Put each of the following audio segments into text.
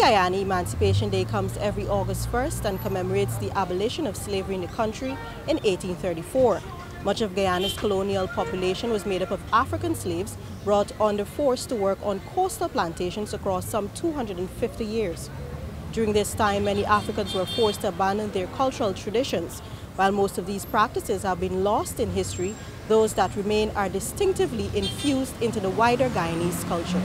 Guyana, Emancipation Day comes every August 1st and commemorates the abolition of slavery in the country in 1834. Much of Guyana's colonial population was made up of African slaves brought under force to work on coastal plantations across some 250 years. During this time, many Africans were forced to abandon their cultural traditions. While most of these practices have been lost in history, those that remain are distinctively infused into the wider Guyanese culture.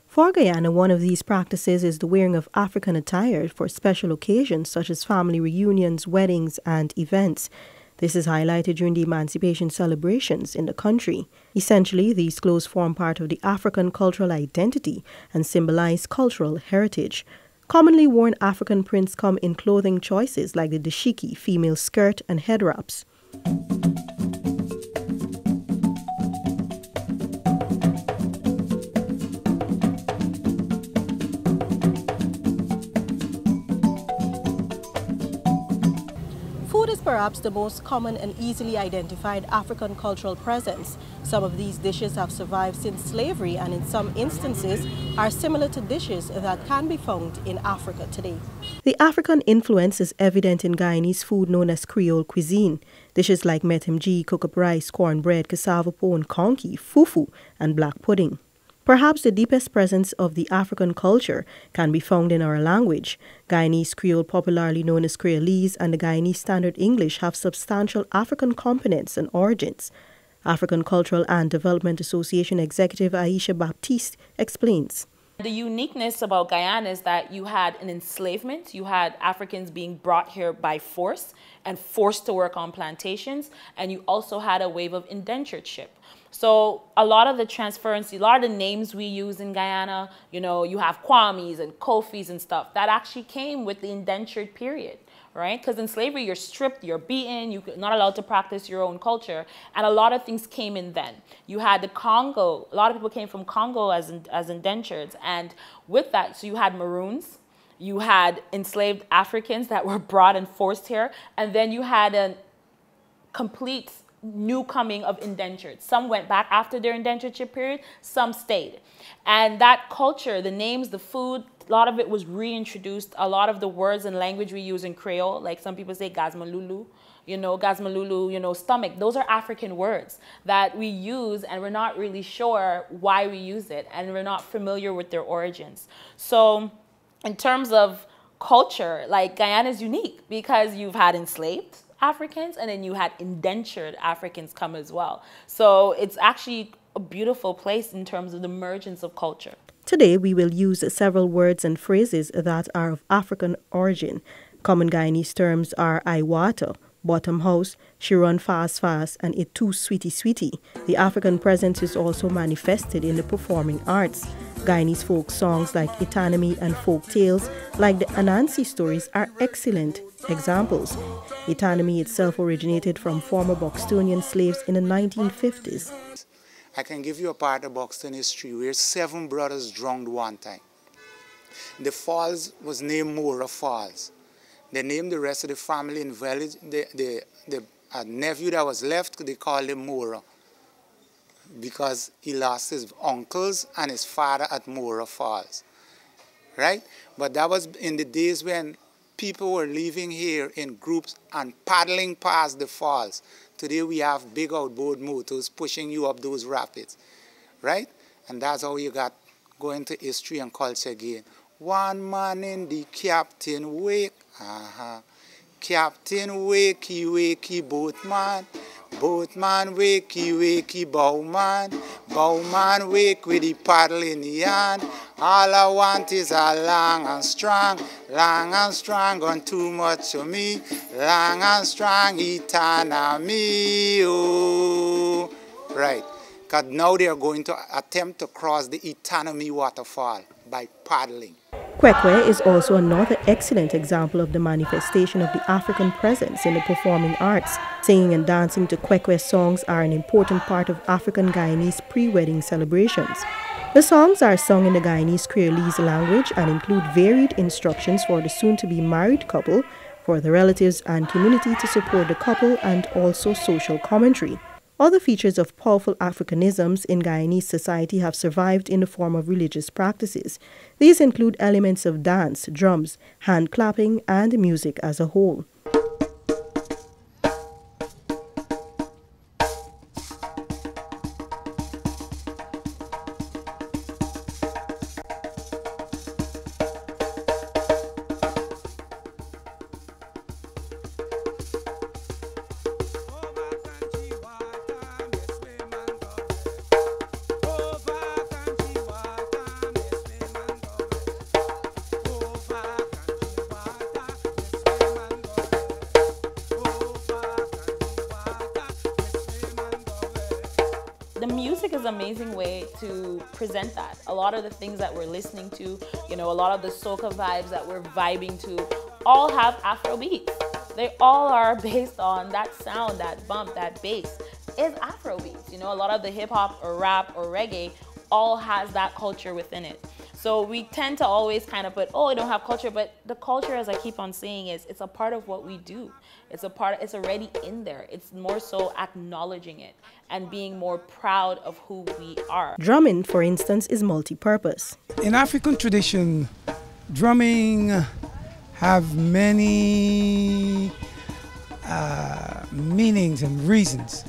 For Guyana, one of these practices is the wearing of African attire for special occasions such as family reunions, weddings, and events. This is highlighted during the emancipation celebrations in the country. Essentially, these clothes form part of the African cultural identity and symbolize cultural heritage. Commonly worn African prints come in clothing choices like the dashiki, female skirt, and head wraps. Food is perhaps the most common and easily identified African cultural presence. Some of these dishes have survived since slavery and in some instances are similar to dishes that can be found in Africa today. The African influence is evident in Guyanese food known as Creole cuisine. Dishes like metemgee, cook-up rice, cornbread, cassava pone, konki, fufu, and black pudding. Perhaps the deepest presence of the African culture can be found in our language. Guyanese Creole, popularly known as Creolese, and the Guyanese Standard English have substantial African components and origins. African Cultural and Development Association Executive Aisha Baptiste explains. The uniqueness about Guyana is that you had an enslavement. You had Africans being brought here by force and forced to work on plantations. And you also had a wave of indentureship. So a lot of the transference, a lot of the names we use in Guyana, you have Kwames and Kofis and stuff, that actually came with the indentured period, right? Because in slavery, you're stripped, you're beaten, you're not allowed to practice your own culture. And a lot of things came in then. You had the Congo. A lot of people came from Congo as indentures. And with that, so you had Maroons, you had enslaved Africans that were brought and forced here. And then you had a complete new coming of indentured. Some went back after their indentureship period, some stayed. And that culture, the names, the food, a lot of it was reintroduced. A lot of the words and language we use in Creole, like some people say gazmalulu, gazmalulu, stomach, those are African words that we use and we're not really sure why we use it and we're not familiar with their origins. So in terms of culture, like Guyana is unique because you've had enslaved Africans and then you had indentured Africans come as well. So it's actually a beautiful place in terms of the emergence of culture. Today we will use several words and phrases that are of African origin. Common Guyanese terms are Iwata, bottom house, she run fast fast, and it too sweetie sweetie. The African presence is also manifested in the performing arts. Guyanese folk songs like Itanami and folk tales like the Anansi stories are excellent examples. Itanami itself originated from former Bostonian slaves in the 1950s. I can give you a part of Boston history where 7 brothers drowned one time. The falls was named Mora Falls. They named the rest of the family in the village, the nephew that was left, they called him Mora, because he lost his uncles and his father at Mora Falls, right? But that was in the days when people were living here in groups and paddling past the falls. Today we have big outboard motors pushing you up those rapids, right? And that's how you got going to history and culture again. One man in the captain wake, Captain wakey wakey boatman, boatman wakey wakey bowman, bowman wake with the paddle in the hand. All I want is a long and strong gone too much for me, long and strong Itanami, oh. Right, because now they are going to attempt to cross the Itanami waterfall by paddling. Kwekwe is also another excellent example of the manifestation of the African presence in the performing arts. Singing and dancing to Kwekwe songs are an important part of African Guyanese pre-wedding celebrations. The songs are sung in the Guyanese Creolese language and include varied instructions for the soon-to-be married couple, for the relatives and community to support the couple, and also social commentary. Other features of powerful Africanisms in Guyanese society have survived in the form of religious practices. These include elements of dance, drums, hand clapping, and music as a whole. The music is an amazing way to present that. A lot of the things that we're listening to, a lot of the soca vibes that we're vibing to, all have Afro beats. They all are based on that sound, that bump, that bass is Afro beats. A lot of the hip hop or rap or reggae all has that culture within it. So we tend to always kind of put, oh, I don't have culture, but the culture, as I keep on saying, it's a part of what we do. It's already in there. It's more so acknowledging it and being more proud of who we are. Drumming, for instance, is multi-purpose. In African tradition, drumming have many meanings and reasons.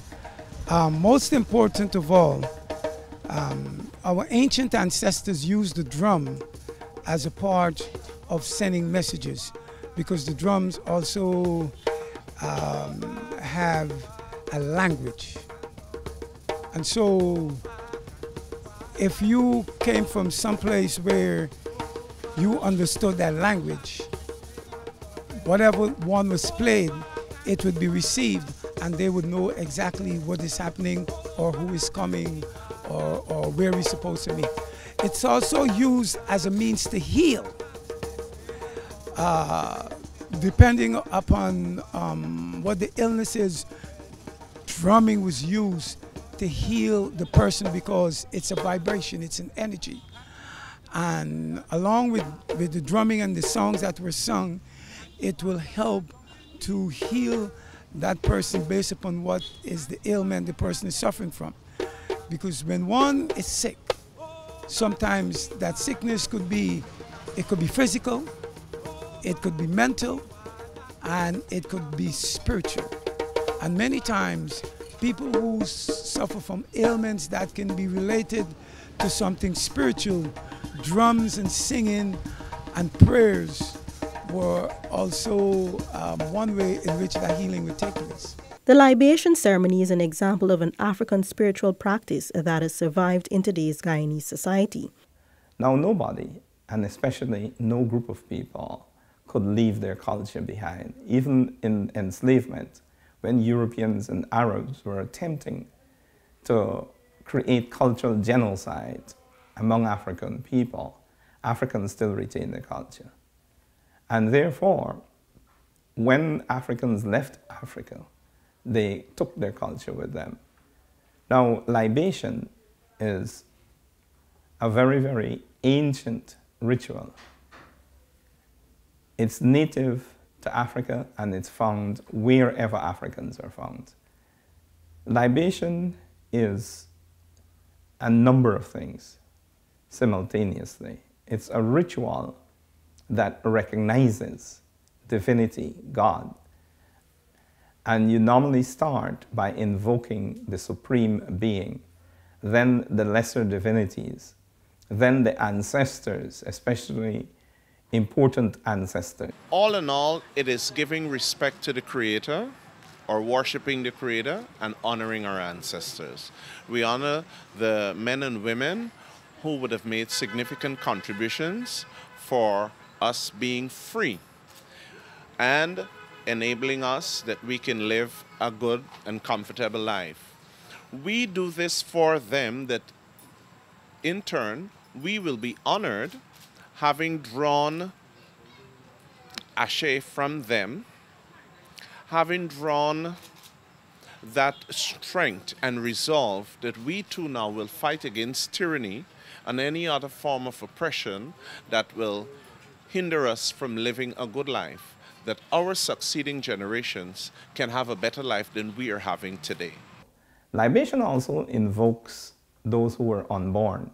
Most important of all, our ancient ancestors used the drum as a part of sending messages, because the drums also have a language. And so if you came from someplace where you understood that language, whatever one was played, it would be received, and they would know exactly what is happening or who is coming or where we're supposed to meet. It's also used as a means to heal. Depending upon what the illness is, drumming was used to heal the person because it's a vibration, it's an energy. And along with the drumming and the songs that were sung, it will help to heal that person based upon what is the ailment the person is suffering from. Because when one is sick, sometimes that sickness could be physical, it could be mental, and it could be spiritual. And many times, people who suffer from ailments that can be related to something spiritual, drums and singing and prayers were also one way in which that healing would take place. The libation ceremony is an example of an African spiritual practice that has survived in today's Guyanese society. Now nobody, and especially no group of people, could leave their culture behind. Even in enslavement, when Europeans and Arabs were attempting to create cultural genocide among African people, Africans still retain their culture. And therefore, when Africans left Africa, they took their culture with them. Now, libation is a very, very ancient ritual. It's native to Africa, and it's found wherever Africans are found. Libation is a number of things simultaneously. It's a ritual that recognizes divinity, God. And you normally start by invoking the supreme being, then the lesser divinities, then the ancestors, especially important ancestors. All in all, it is giving respect to the Creator, or worshiping the Creator, and honoring our ancestors. We honor the men and women who would have made significant contributions for us being free and enabling us that we can live a good and comfortable life. We do this for them, that in turn we will be honored, having drawn ashe from them, having drawn that strength and resolve that we too now will fight against tyranny and any other form of oppression that will hinder us from living a good life, that our succeeding generations can have a better life than we are having today. Libation also invokes those who were unborn.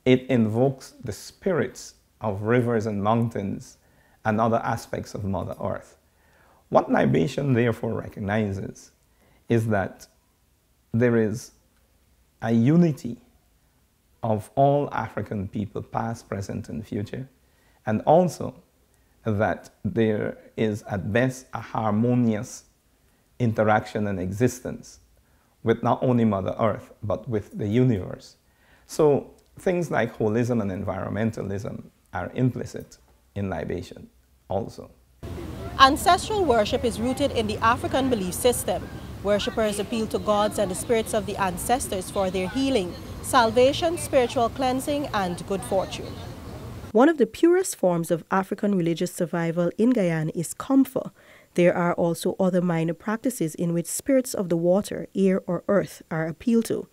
It invokes the spirits of rivers and mountains and other aspects of Mother Earth. What libation therefore recognizes is that there is a unity of all African people, past, present, and future, and also that there is at best a harmonious interaction and existence with not only Mother Earth, but with the universe. So things like holism and environmentalism are implicit in libation also. Ancestral worship is rooted in the African belief system. Worshippers appeal to gods and the spirits of the ancestors for their healing, salvation, spiritual cleansing, and good fortune. One of the purest forms of African religious survival in Guyana is Comfa. There are also other minor practices in which spirits of the water, air, or earth are appealed to.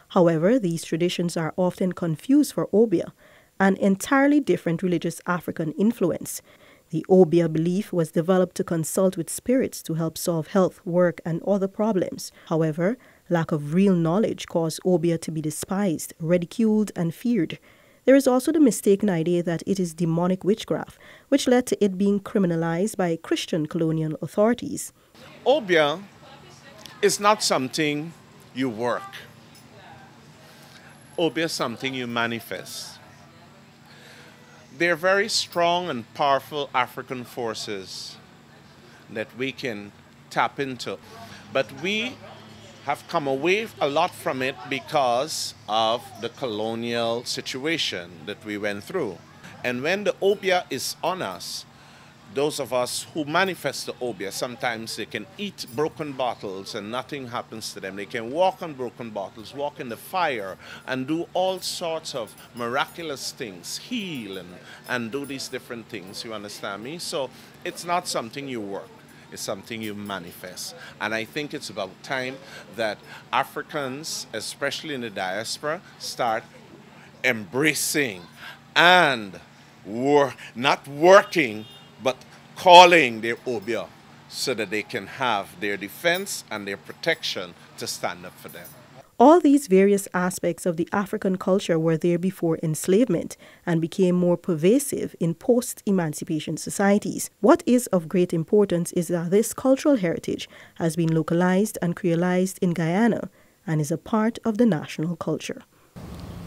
However, these traditions are often confused for Obia, an entirely different religious African influence. The Obia belief was developed to consult with spirits to help solve health, work, and other problems. However, lack of real knowledge caused Obia to be despised, ridiculed, and feared. There is also the mistaken idea that it is demonic witchcraft, which led to it being criminalized by Christian colonial authorities. Obia is not something you work. Obia is something you manifest. They're very strong and powerful African forces that we can tap into. But we have come away a lot from it because of the colonial situation that we went through. And when the Obia is on us, those of us who manifest the Obia, sometimes they can eat broken bottles and nothing happens to them. They can walk on broken bottles, walk in the fire, and do all sorts of miraculous things, heal and do these different things, you understand me? So it's not something you work, it's something you manifest. And I think it's about time that Africans, especially in the diaspora, start embracing and not working, but calling their Obia so that they can have their defense and their protection to stand up for them. All these various aspects of the African culture were there before enslavement and became more pervasive in post-emancipation societies. What is of great importance is that this cultural heritage has been localized and creolized in Guyana and is a part of the national culture.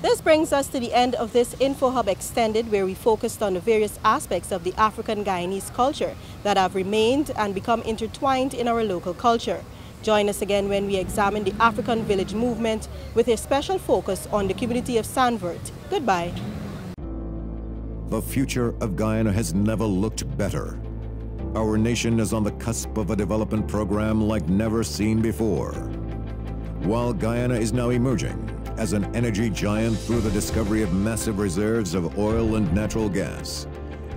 This brings us to the end of this InfoHub Extended, where we focused on the various aspects of the African Guyanese culture that have remained and become intertwined in our local culture. Join us again when we examine the African village movement with a special focus on the community of Sanvert. Goodbye. The future of Guyana has never looked better. Our nation is on the cusp of a development program like never seen before. While Guyana is now emerging as an energy giant through the discovery of massive reserves of oil and natural gas,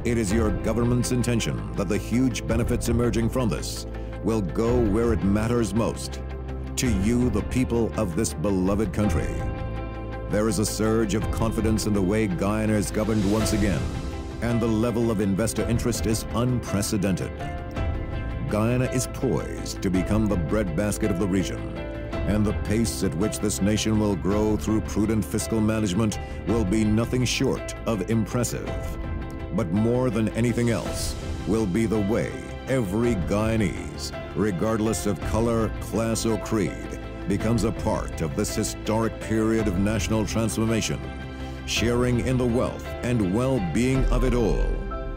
it is your government's intention that the huge benefits emerging from this will go where it matters most, to you, the people of this beloved country. There is a surge of confidence in the way Guyana is governed once again, and the level of investor interest is unprecedented. Guyana is poised to become the breadbasket of the region, and the pace at which this nation will grow through prudent fiscal management will be nothing short of impressive. But more than anything else will be the way every Guyanese, regardless of color, class, or creed, becomes a part of this historic period of national transformation, sharing in the wealth and well-being of it all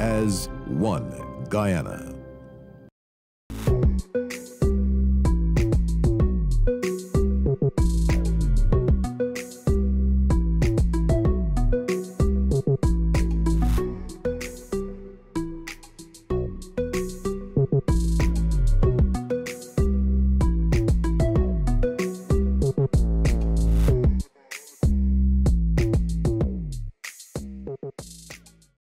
as one Guyana.